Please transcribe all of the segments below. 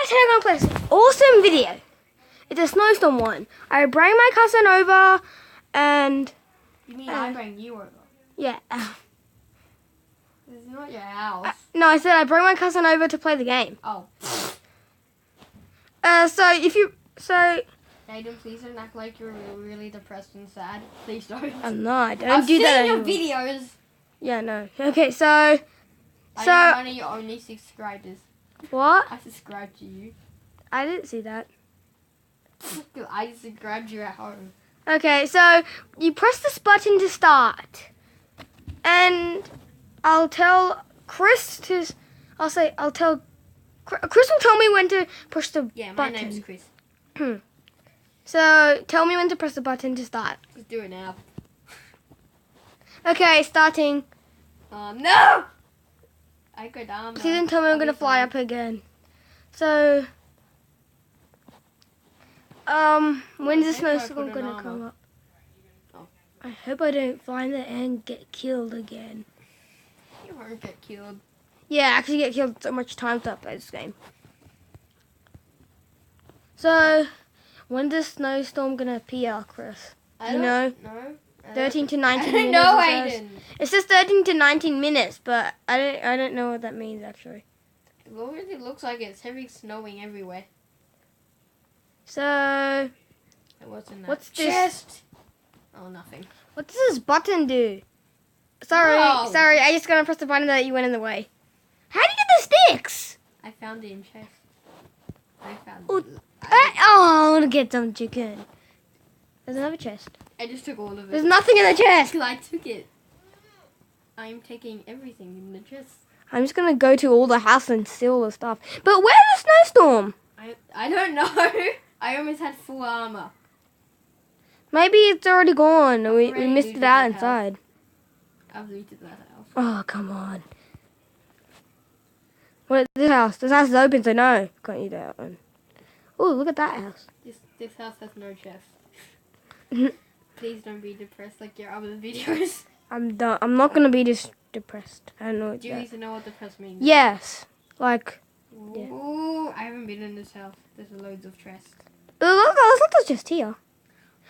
today I'm going to play this awesome video. It's a snowstorm one. I bring my cousin over and... You mean I bring you over? Yeah. This is not your house. No, I said I bring my cousin over to play the game. Oh. So if you... So... Aiden, please don't act like you're really depressed and sad. Please don't. I'm not. Don't I've do that seen your anymore. videos. Yeah, no. Okay, so... I am one of your only subscribers. What? I subscribed to you. I didn't see that. I subscribed you at home. Okay, so you press this button to start. And I'll tell Chris to... I'll tell... Chris will tell me when to push the Yeah, my button. name's Chris. So, tell me when to press the button to start. Let's do it now. Okay, starting. Oh, no! I go down. He didn't tell me I'm going to fly up again. So, when's the snowstorm going to come up? Oh. I hope I don't find it and get killed again. You won't get killed. Yeah, I actually get killed so much times I play this game. So, when's the snowstorm going to appear, Chris? You know? No. 13 to 19 I minutes. don't know, it says. Aiden. It says 13 to 19 minutes, but I don't know what that means actually. It already looks like it's heavy snowing everywhere. So, What's in that what's this? chest? Oh, nothing. What does this button do? Sorry, Whoa. sorry, I just gonna press the button that you went in the way. How do you get the sticks? I found it in chest. I found Oh, it. I want to get some chicken. There's another chest. I just took all of it. There's nothing in the chest. I took it. I'm taking everything in the chest. I'm just gonna go to all the house and steal all the stuff. But where's the snowstorm? I don't know. I almost had full armor. Maybe it's already gone. We already missed looted it out that inside. I've looted that house. Oh, come on. What, this house? This house is open, so no. Can't eat that one. Oh, look at that house. This house has no chest. Please don't be depressed like your other videos. I'm done. I'm not gonna be depressed. I don't know what Do you that. need to know what depressed means? Yes. Like. Yeah. Ooh, I haven't been in this house. There's loads of chest. Look, that's just here.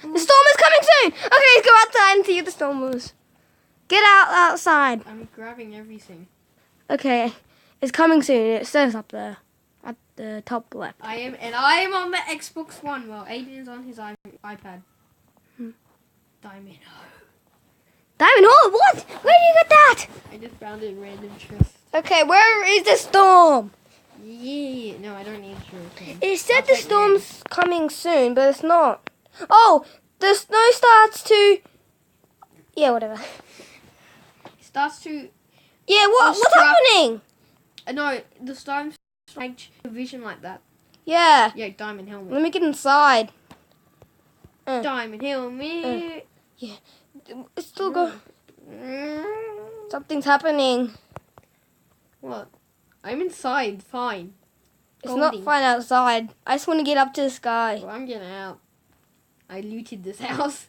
The storm is coming soon. Okay, let's go outside and see if the storm moves. Get outside. I'm grabbing everything. Okay, it's coming soon. It says up there at the top left. I am on the Xbox One. Well, Aiden is on his iPad. Diamond. Diamond Hole. What? Where do you get that? I just found it in random chest. Okay, where is the storm? Yeah. No, I don't need to. It said the storm's coming soon, but it's not. Oh, the snow starts to... Yeah, whatever. It starts to... Yeah, what's happening? No, the storm strikes vision like that. Yeah. Yeah, diamond helmet. Let me get inside. Diamond helmet. Yeah. It's still go. Something's happening. What? I'm inside. Fine. It's not fine outside. I just want to get up to the sky. Well, I'm getting out. I looted this house.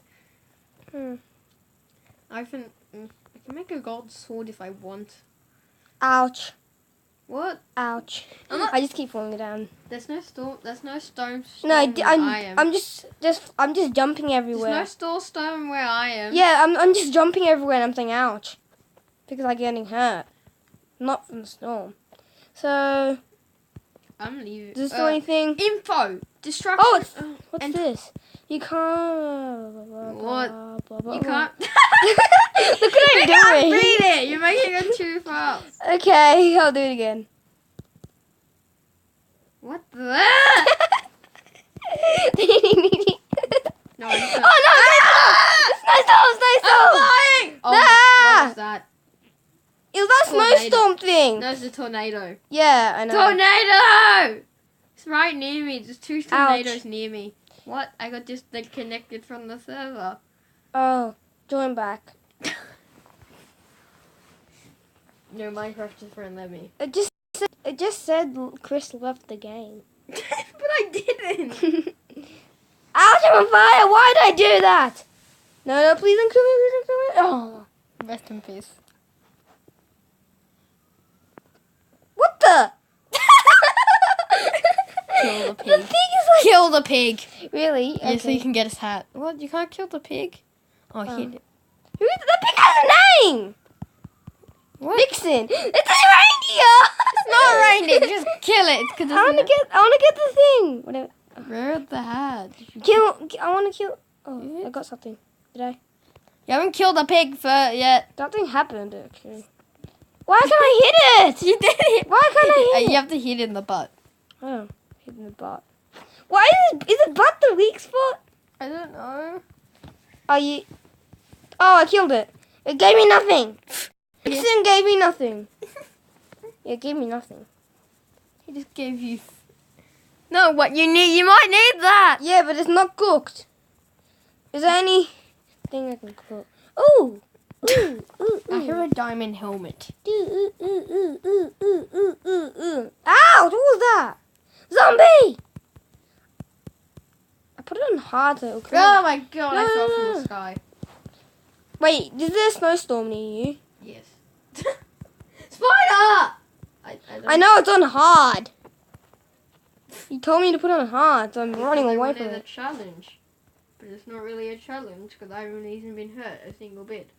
I can make a gold sword if I want. Ouch. What? Ouch. I just keep falling down. There's no storm. There's no storm. No, I'm I'm just jumping everywhere. There's no storm where I am. Yeah, I'm just jumping everywhere and I'm saying ouch. Because I'm getting hurt. Not from the storm. So, I'm leaving. does this do anything? Info. Destruction. Oh, what's this? You can't... What? You can't. Look what I'm doing. Read it. You're making it too fast. Okay, I'll do it again. What the? No, No, I'm oh no! Snowstorm! flying! Oh, Nah! what was that? It was that snowstorm thing. That was a tornado. Yeah, I know. Tornado! It's right near me. There's two tornadoes Ouch. near me. What? I got disconnected from the server. Oh, join back. No, Minecraft just won't let me. It just said Chris left the game. But I didn't. Ouch, I'm on fire! Why did I do that? No, please don't kill me, please don't kill me. Oh. Rest in peace. What the? Kill the The pig. pig is like... Kill the pig. Really? Yeah, so Okay. you can get his hat. What? You can't kill the pig? Oh, Oh. he... The pig has a name! What? Vixen. It's a reindeer! It's not a reindeer. Just kill it. It's 'cause I want to get the thing. Whatever. Where's the hat? I want to kill... Oh, Yeah. I got something. Did I? You haven't killed the pig yet. Nothing happened, actually. Why can't I hit it? You did it. Why can't I hit You it? have to hit it in the butt. Oh, hit in the butt. Why is it butt the weak spot? I don't know. Are you... Oh, I killed it. It gave me nothing. Vixen gave me nothing. It gave me nothing. He just gave you... No, what you need? You might need that. Yeah, but it's not cooked. Is there anything I can cook? Ooh. Ooh, ooh, I hear ooh. a diamond helmet. Ooh, ooh, ooh, ooh, ooh, ooh, ooh, ooh, ooh. Ow! What was that? Zombie! I put it on hard so it'll Oh my god, I No, fell no, from no. the sky. Wait, is there a snowstorm near you? Yes. Spider! I know it's on hard. You told me to put it on hard, so I'm running away from It's a it. challenge. But it's not really a challenge because I haven't even been hurt a single bit.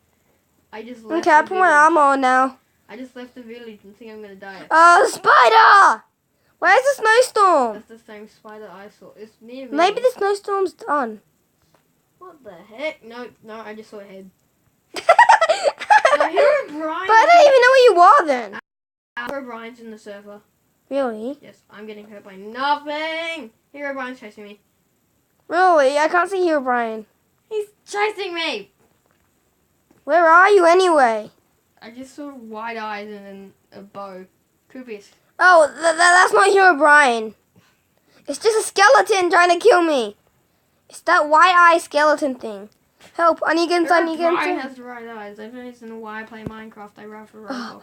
I just left Okay, I the put my village. armor on now. I just left the village and think I'm gonna die. Spider! Where's the snowstorm? That's the same spider I saw. It's near me. Maybe the snowstorm's done. What the heck? No, I just saw a head. But I hear a Brian. I don't even know where you are then. Hero Brian's in the server. Really? Yes, I'm getting hurt by nothing. Hero Brian's chasing me. Really? I can't see you, Brian. He's chasing me. Where are you anyway? I just saw white eyes and then a bow. Could be. Oh, that's not Hero Brian. It's just a skeleton trying to kill me. It's that white eye skeleton thing. Help, I need to get inside, I need to get Brian inside. has the right eyes. I don't know why I play Minecraft. I run for Roblox.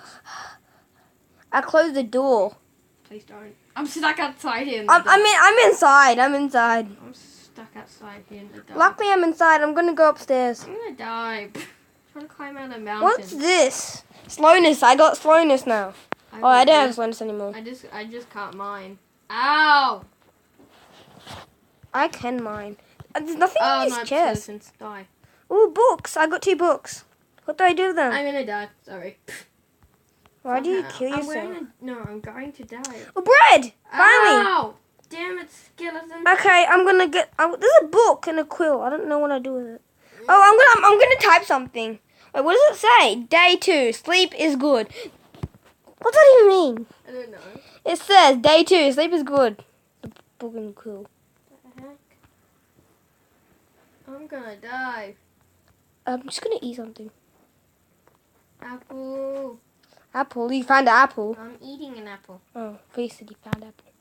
I closed the door. Please don't. I'm stuck outside here. I'm inside. I'm inside. I'm stuck outside here in the dark. Luckily, I'm inside. I'm gonna go upstairs. I'm gonna die. Trying to climb out a mountain. What's this? Slowness. I got slowness now. Oh, I don't have slowness anymore. I just can't mine. Ow! I can mine. There's nothing Oh in no, this chest. citizens die. Ooh, books. I got 2 books. What do I do with them? I'm gonna die. Sorry. Why do you Somehow. kill I'm yourself? I'm going to die. Oh, bread! Finally! Ow! Damn it, skeleton. Okay, I'm gonna get. There's a book and a quill. I don't know what I do with it. Oh, I'm gonna type something. Wait, what does it say? Day 2. Sleep is good. What's that even mean? I don't know. It says day 2. Sleep is good. The book and the quill. What the heck? I'm gonna die. I'm just gonna eat something. Apple. Apple. You found an apple. I'm eating an apple. Oh, Face said you found apple.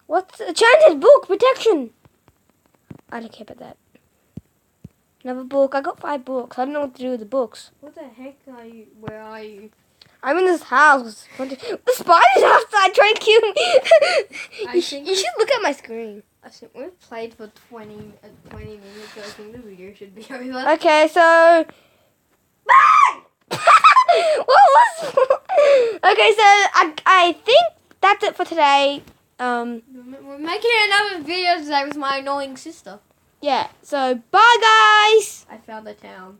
What's enchanted book protection? I don't care about that. Another book. I got 5 books. I don't know what to do with the books. What the heck are you? Where are you? I'm in this house. The spider's outside trying to kill me. You should look at my screen. I think we've played for 20 minutes, so I think the video should be over. Okay, so... What was... Okay, so I think that's it for today. We're making another video today with my annoying sister. Yeah, so bye guys! I found the town.